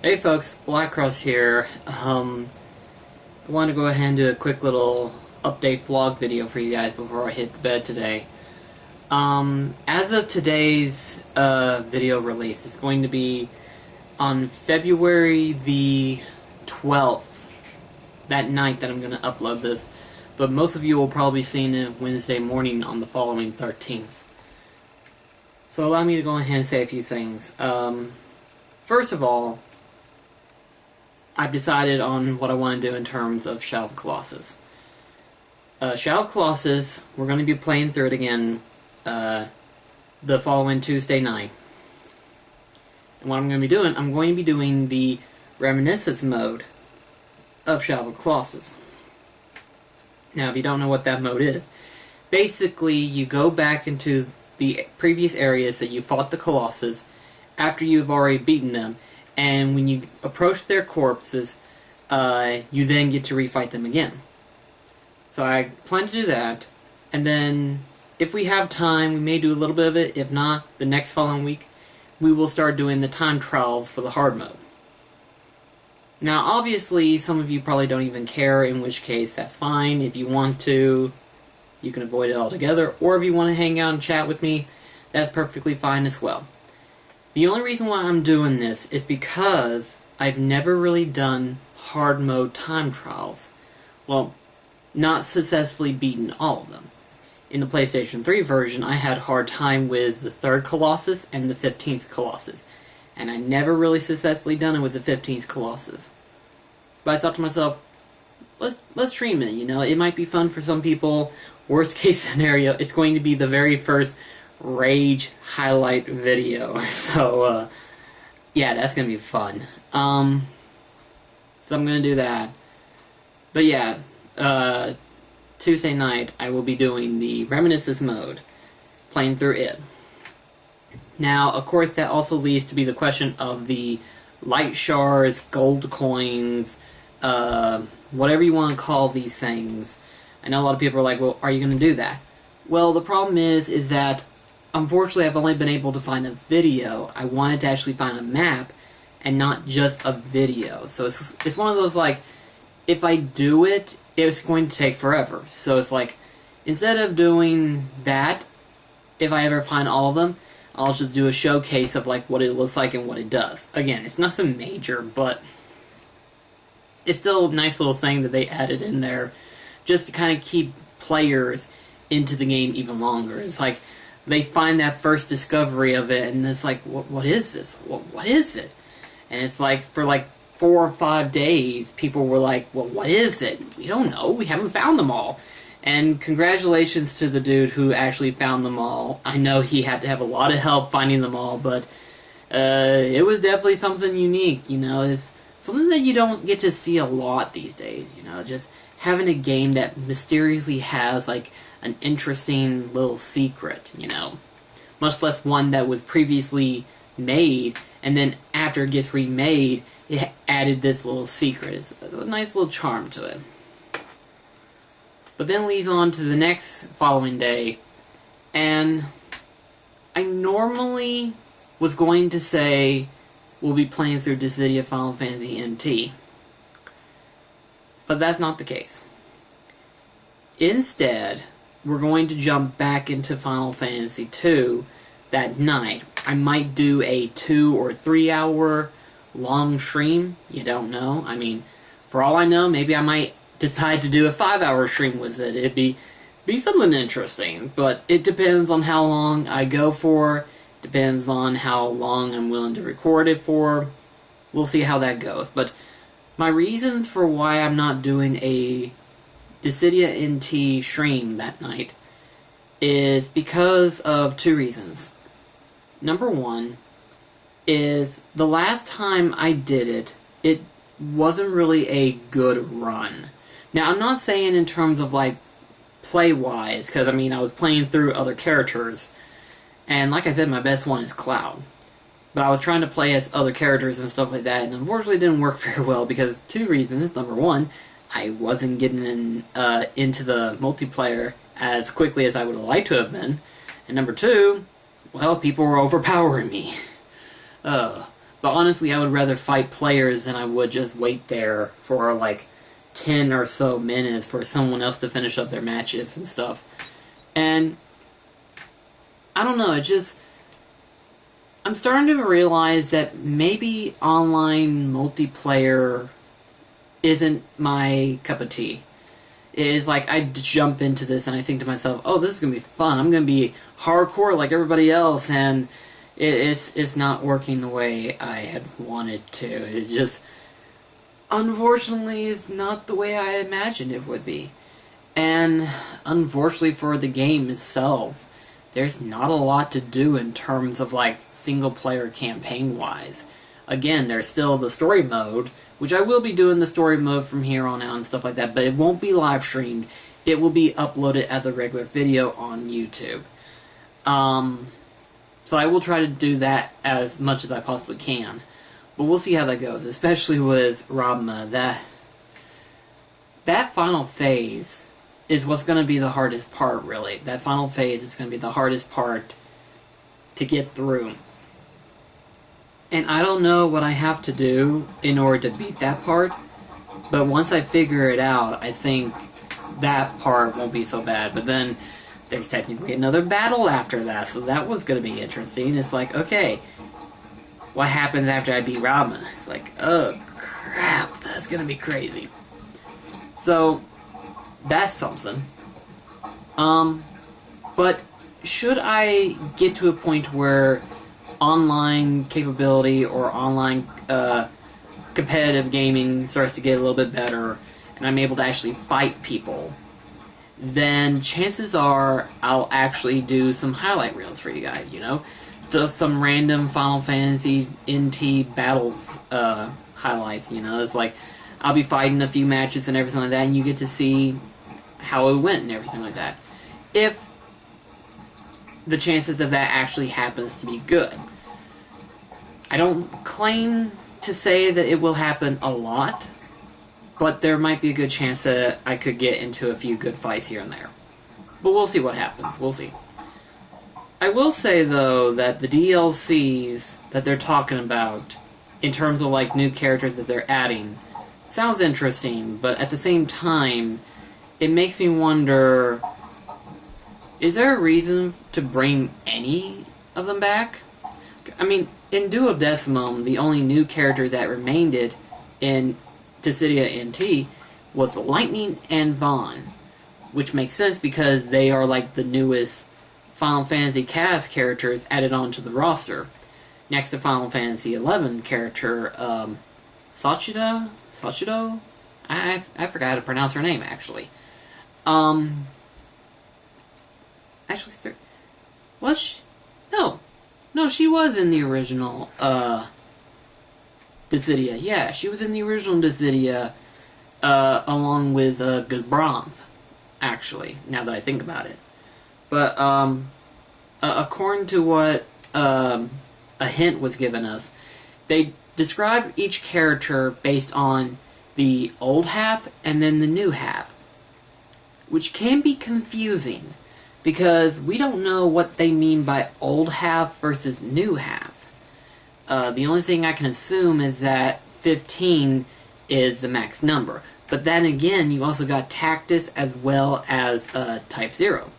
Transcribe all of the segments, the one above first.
Hey folks, BlackCross here. I want to go ahead and do a quick little update vlog video for you guys before I hit the bed today. As of today's video release, it's going to be on February the 12th, that night that I'm going to upload this, but most of you will probably be seeing it Wednesday morning on the following 13th. So allow me to go ahead and say a few things. First of all, I've decided on what I want to do in terms of Shadow of the Colossus. Shadow of the Colossus, we're going to be playing through it again the following Tuesday night. And what I'm going to be doing, I'm going to be doing the Reminiscence mode of Shadow of the Colossus. Now, if you don't know what that mode is, basically you go back into the previous areas that you fought the Colossus after you've already beaten them. And when you approach their corpses, you then get to refight them again. So I plan to do that, and then if we have time, we may do a little bit of it. If not, the next following week, we will start doing the time trials for the hard mode. Now, obviously, some of you probably don't even care, in which case, that's fine. If you want to, you can avoid it altogether, or if you want to hang out and chat with me, that's perfectly fine as well. The only reason why I'm doing this is because I've never really done hard mode time trials. Well, not successfully beaten all of them. In the PlayStation 3 version, I had a hard time with the 3rd Colossus and the 15th Colossus. And I never really successfully done it with the 15th Colossus. But I thought to myself, let's stream it, you know, it might be fun for some people. Worst case scenario, it's going to be the very first Rage highlight video. So, yeah, that's gonna be fun. So I'm gonna do that. But yeah, Tuesday night I will be doing the Reminiscence mode, playing through it. Now, of course, that also leads to be the question of the light shards, gold coins, whatever you want to call these things. I know a lot of people are like, well, are you gonna do that? Well, the problem is that unfortunately, I've only been able to find a video. I wanted to actually find a map, and not just a video. So it's one of those, like, if I do it, it's going to take forever. So it's like, instead of doing that, if I ever find all of them, I'll just do a showcase of, like, what it looks like and what it does. Again, it's nothing major, but it's still a nice little thing that they added in there, just to kind of keep players into the game even longer. It's like, they find that first discovery of it, and it's like, what is this? What is it? And it's like, for like 4 or 5 days, people were like, well, what is it? We don't know. We haven't found them all. And congratulations to the dude who actually found them all. I know he had to have a lot of help finding them all, but it was definitely something unique, you know. It's something that you don't get to see a lot these days, you know, just having a game that mysteriously has, like, an interesting little secret, you know. Much less one that was previously made, and then after it gets remade, it added this little secret. It's a nice little charm to it. But then leads on to the next following day, and I normally was going to say we'll be playing through Dissidia Final Fantasy NT. But that's not the case. Instead, we're going to jump back into Final Fantasy II that night. I might do a 2 or 3 hour long stream. You don't know. I mean, for all I know, maybe I might decide to do a 5-hour stream with it. It'd be something interesting, but it depends on how long I go for. Depends on how long I'm willing to record it for. We'll see how that goes. But my reasons for why I'm not doing a Dissidia NT stream that night is because of 2 reasons. Number 1 is the last time I did it, it wasn't really a good run. Now, I'm not saying in terms of, like, play-wise, because, I mean, I was playing through other characters, and like I said, my best one is Cloud. But I was trying to play as other characters and stuff like that, and unfortunately it didn't work very well because of 2 reasons. Number 1, I wasn't getting into the multiplayer as quickly as I would have liked to have been. And number 2, well, people were overpowering me. But honestly, I would rather fight players than I would just wait there for like 10 or so minutes for someone else to finish up their matches and stuff. And I don't know, I'm starting to realize that maybe online multiplayer isn't my cup of tea. It is like I jump into this and I think to myself, oh, this is going to be fun. I'm going to be hardcore like everybody else, and it's not working the way I had wanted to. It's just, unfortunately, it's not the way I imagined it would be. And unfortunately for the game itself, there's not a lot to do in terms of like single player campaign wise. Again, there's still the story mode, which I will be doing the story mode from here on out and stuff like that, but it won't be live streamed. It will be uploaded as a regular video on YouTube. So I will try to do that as much as I possibly can. But we'll see how that goes, especially with Robma. That final phase is what's going to be the hardest part, really. That final phase is going to be the hardest part to get through. And I don't know what I have to do in order to beat that part, but once I figure it out, I think that part won't be so bad. But then there's technically another battle after that, so that was going to be interesting. It's like, okay, what happens after I beat Robma? It's like, oh crap, that's going to be crazy. So, that's something. But should I get to a point where online capability or online competitive gaming starts to get a little bit better and I'm able to actually fight people, then chances are I'll actually do some highlight reels for you guys, you know? Just some random Final Fantasy NT battles highlights, you know? It's like, I'll be fighting a few matches and everything like that, and you get to see how it went and everything like that. If the chances of that actually happens to be good. I don't claim to say that it will happen a lot, but there might be a good chance that I could get into a few good fights here and there. But we'll see what happens. We'll see. I will say, though, that the DLCs that they're talking about, in terms of, like, new characters that they're adding, sounds interesting, but at the same time, it makes me wonder, is there a reason to bring any of them back? I mean, in Duodecimum, the only new character that remained it in Dissidia NT was Lightning and Vaughn, which makes sense because they are like the newest Final Fantasy cast characters added onto the roster. Next to Final Fantasy XI character, Sachido? I forgot how to pronounce her name, actually. Actually, was she? No, she was in the original, Dissidia. Yeah, she was in the original Dissidia, along with, Gazbranth, actually, now that I think about it. But, according to what, a hint was given us, they described each character based on the old half and then the new half, which can be confusing, because we don't know what they mean by old half versus new half. The only thing I can assume is that 15 is the max number. But then again, you also got Tactus as well as Type 0.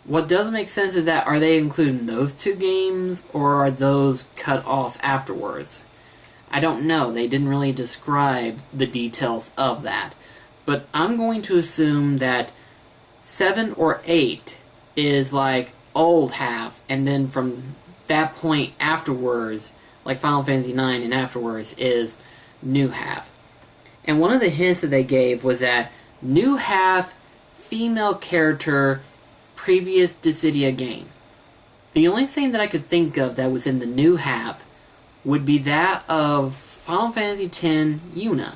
What doesn't make sense is that, are they including those two games, or are those cut off afterwards? I don't know. They didn't really describe the details of that. But I'm going to assume that 7 or 8 is like old half, and then from that point afterwards, like Final Fantasy IX and afterwards, is new half. And one of the hints that they gave was that new half, female character, previous Dissidia game. The only thing that I could think of that was in the new half would be that of Final Fantasy X Yuna.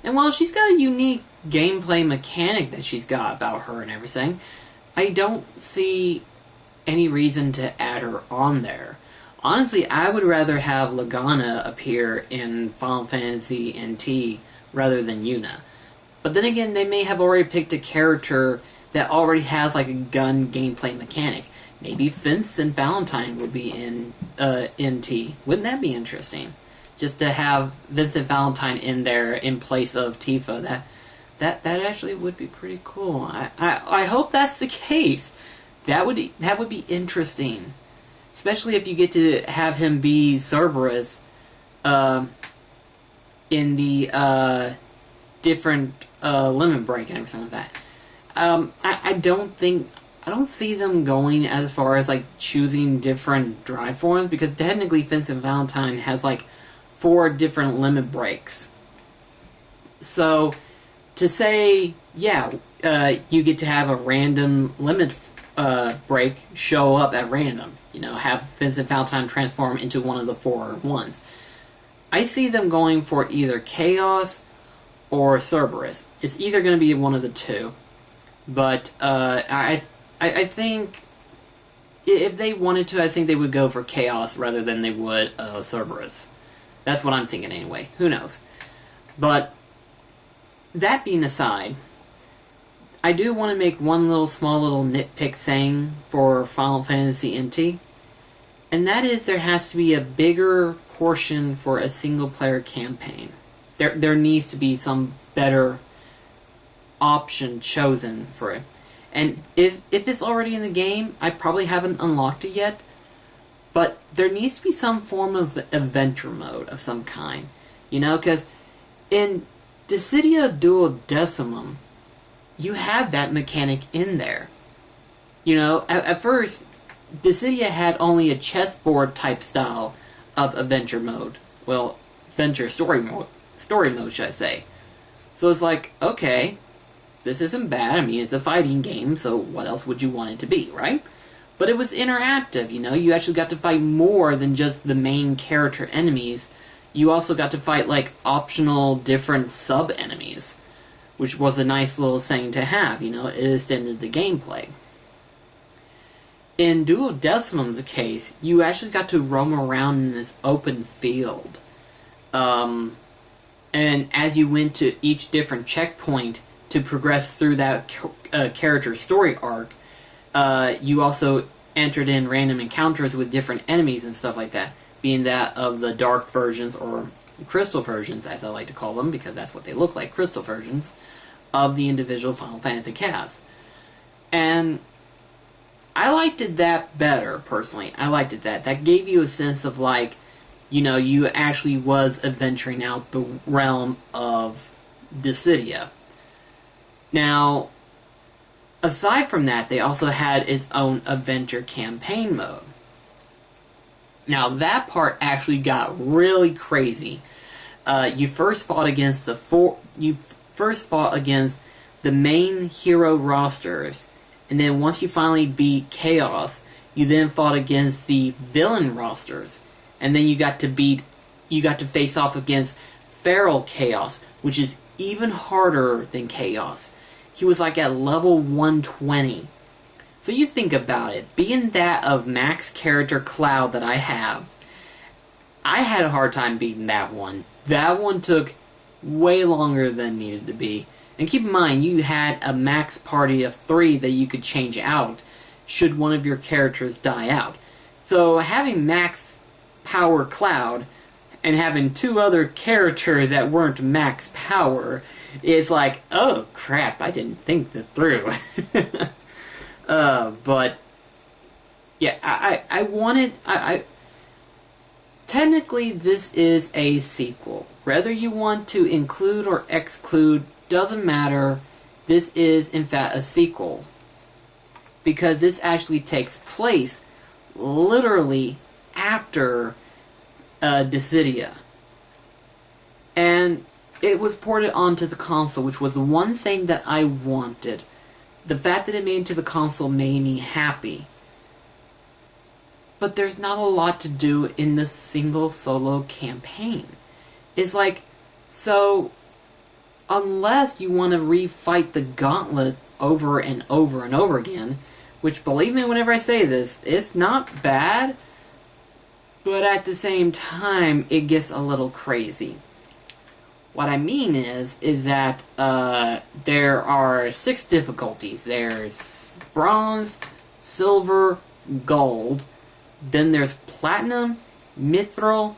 And while she's got a unique gameplay mechanic that she's got about her and everything, I don't see any reason to add her on there. Honestly, I would rather have Lagana appear in Final Fantasy NT rather than Yuna. But then again, they may have already picked a character that already has like a gun gameplay mechanic. maybe Vincent Valentine would be in NT. Wouldn't that be interesting? Just to have Vincent Valentine in there in place of Tifa. That actually would be pretty cool. I hope that's the case. That would be interesting, especially if you get to have him be Cerberus in the different limit break and everything like that. I don't see them going as far as like choosing different drive forms, because technically Vincent Valentine has like 4 different limit breaks. So to say, yeah, you get to have a random limit break show up at random. You know, have Vincent Valentine transform into one of the 4 ones. I see them going for either Chaos or Cerberus. It's either going to be one of the 2. But I think if they wanted to, I think they would go for Chaos rather than they would Cerberus. That's what I'm thinking anyway. Who knows? But that being aside, I do want to make one small little nitpick saying for Final Fantasy NT, and that is there has to be a bigger portion for a single-player campaign. There needs to be some better option chosen for it. And if it's already in the game, I probably haven't unlocked it yet, but there needs to be some form of adventure mode of some kind. You know, because in Dissidia Duodecimum, you have that mechanic in there. You know, at first, Dissidia had only a chessboard type style of adventure mode. Well, adventure story mode, should I say. So it's like, okay, this isn't bad. I mean, it's a fighting game, so what else would you want it to be, right? But it was interactive, you know? You actually got to fight more than just the main character enemies. You also got to fight, like, optional different sub-enemies, which was a nice little thing to have, you know? It extended the gameplay. In Duodecimum's case, you actually got to roam around in this open field. And as you went to each different checkpoint to progress through that character story arc, you also entered in random encounters with different enemies and stuff like that, being that of the dark versions, or crystal versions, as I like to call them, because that's what they look like, crystal versions, of the individual Final Fantasy casts. And I liked it that better, personally. I liked it that. That gave you a sense of, like, you know, you actually was adventuring out the realm of Dissidia. Now, aside from that, they also had its own adventure campaign mode. Now, that part actually got really crazy. You first fought against the main hero rosters, and then once you finally beat Chaos, you then fought against the villain rosters, and then you got to face off against Feral Chaos, which is even harder than Chaos. He was like at level 120. So you think about it, being that of max character Cloud that I have, I had a hard time beating that one. That one took way longer than needed to be. And keep in mind, you had a max party of 3 that you could change out should one of your characters die out. So having max power Cloud and having 2 other characters that weren't max power is like, oh crap, I didn't think this through. But yeah, I technically this is a sequel. Whether you want to include or exclude, doesn't matter. This is in fact a sequel, because this actually takes place literally after Dissidia. And it was ported onto the console, which was the one thing that I wanted. The fact that it made it to the console made me happy. But there's not a lot to do in the single solo campaign. It's like, so, unless you want to refight the gauntlet over and over and over again, which, believe me whenever I say this, it's not bad, but at the same time, it gets a little crazy. What I mean is that there are 6 difficulties. There's Bronze, Silver, gold. Then there's platinum, mithril,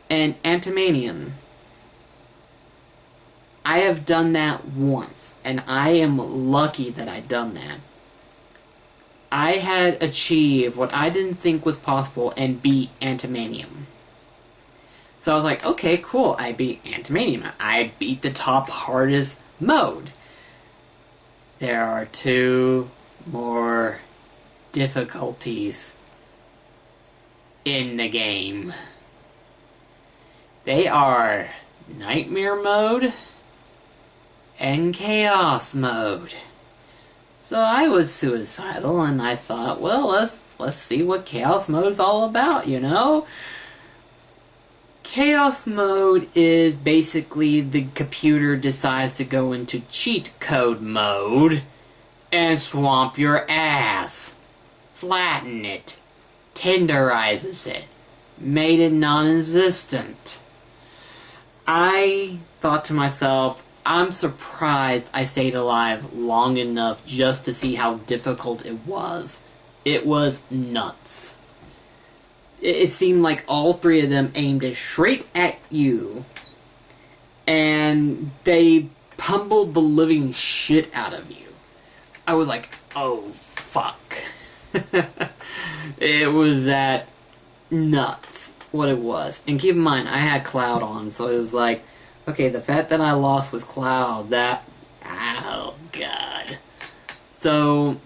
and antimanium. I have done that once, and I am lucky that I done that. I had achieved what I didn't think was possible and beat antimanium. So I was like, okay, cool, I beat antimanium. I beat the top hardest mode. There are 2 more difficulties in the game. They are Nightmare Mode and Chaos Mode. So I was suicidal, and I thought, well, let's see what Chaos Mode's all about, you know? Chaos Mode is basically the computer decides to go into cheat code mode and swamp your ass. Flatten it. Tenderizes it. Made it non-existent. I thought to myself, I'm surprised I stayed alive long enough just to see how difficult it was. It was nuts. It seemed like all 3 of them aimed it straight at you, and they pummeled the living shit out of you. I was like, oh, fuck. It was that nuts, what it was. And keep in mind, I had Cloud on, so it was like, okay, the fact that I lost with Cloud, that... oh, God. So,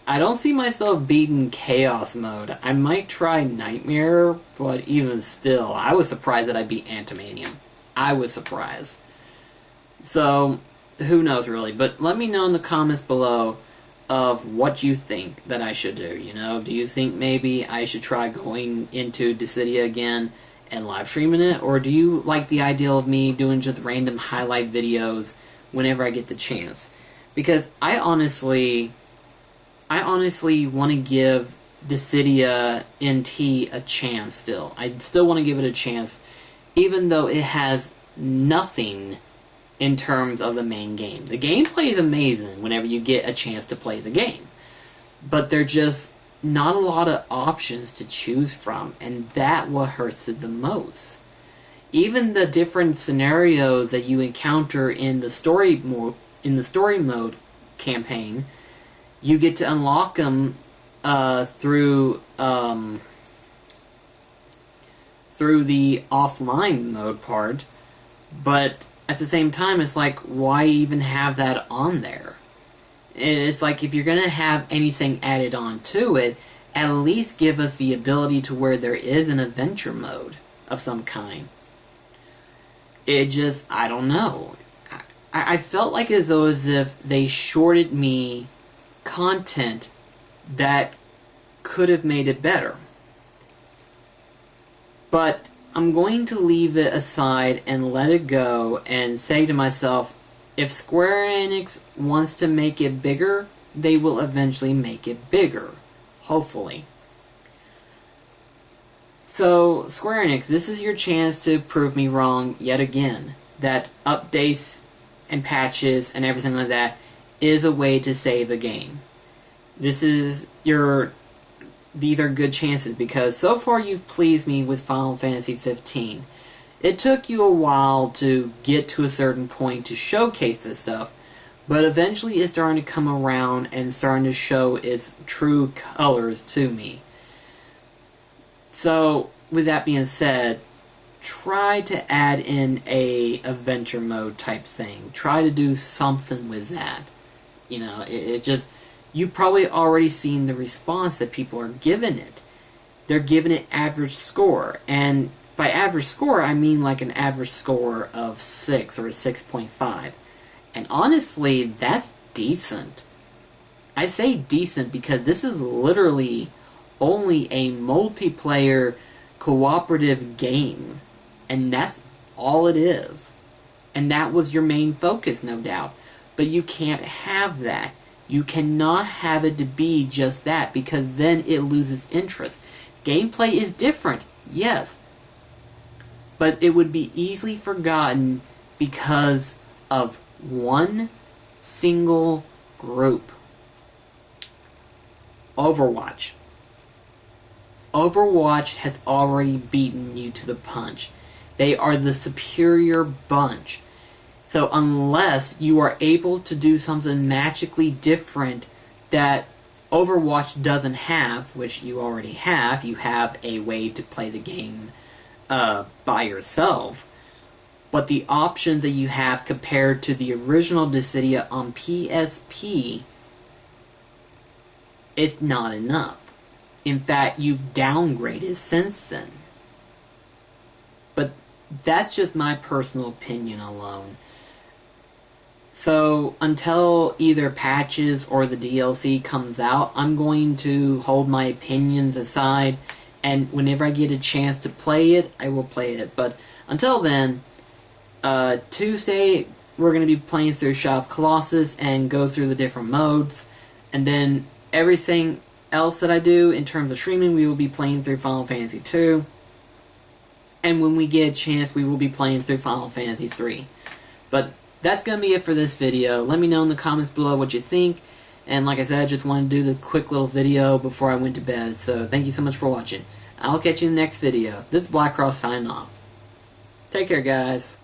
I don't see myself beating Chaos Mode. I might try Nightmare, but even still, I was surprised that I beat Antimanium. I was surprised. So, who knows really, but let me know in the comments below of what you think that I should do, you know? Do you think maybe I should try going into Dissidia again and live streaming it, or do you like the idea of me doing just random highlight videos whenever I get the chance? Because I honestly want to give Dissidia NT a chance still. I still want to give it a chance, even though it has nothing in terms of the main game. The gameplay is amazing whenever you get a chance to play the game. But there's just not a lot of options to choose from, and that what hurts it the most. Even the different scenarios that you encounter in the story mode campaign, you get to unlock them through the offline mode part, but at the same time, it's like, why even have that on there? It's like, if you're going to have anything added on to it, at least give us the ability to where there is an adventure mode of some kind. It just, I don't know. I felt like as though as if they shorted me content that could have made it better. But I'm going to leave it aside and let it go and say to myself, if Square Enix wants to make it bigger, they will eventually make it bigger. Hopefully. So, Square Enix, this is your chance to prove me wrong yet again. That updates and patches and everything like that is a way to save a game. These are good chances, because so far you've pleased me with Final Fantasy 15. It took you a while to get to a certain point to showcase this stuff, but eventually it's starting to come around and starting to show its true colors to me. So, with that being said, try to add in a adventure mode type thing. Try to do something with that. You know, it just... You've probably already seen the response that people are giving it. They're giving it average score. And by average score, I mean like an average score of 6 or 6.5. And honestly, that's decent. I say decent because this is literally only a multiplayer cooperative game. And that's all it is. And that was your main focus, no doubt. But you can't have that. You cannot have it to be just that, because then it loses interest. Gameplay is different, yes. But it would be easily forgotten because of one single group. Overwatch. Overwatch has already beaten you to the punch. They are the superior bunch. So unless you are able to do something magically different that Overwatch doesn't have, which you already have, you have a way to play the game by yourself, but the options that you have compared to the original Dissidia on PSP, it's not enough. In fact, you've downgraded since then. But that's just my personal opinion alone. So, until either patches or the DLC comes out, I'm going to hold my opinions aside, and whenever I get a chance to play it, I will play it. But until then, Tuesday, we're going to be playing through Shadow of Colossus and go through the different modes, and then everything else that I do in terms of streaming, we will be playing through Final Fantasy 2, and when we get a chance, we will be playing through Final Fantasy 3. But that's going to be it for this video. Let me know in the comments below what you think, and like I said, I just wanted to do the quick little video before I went to bed, so thank you so much for watching. I'll catch you in the next video. This is BlackCross signing off. Take care, guys.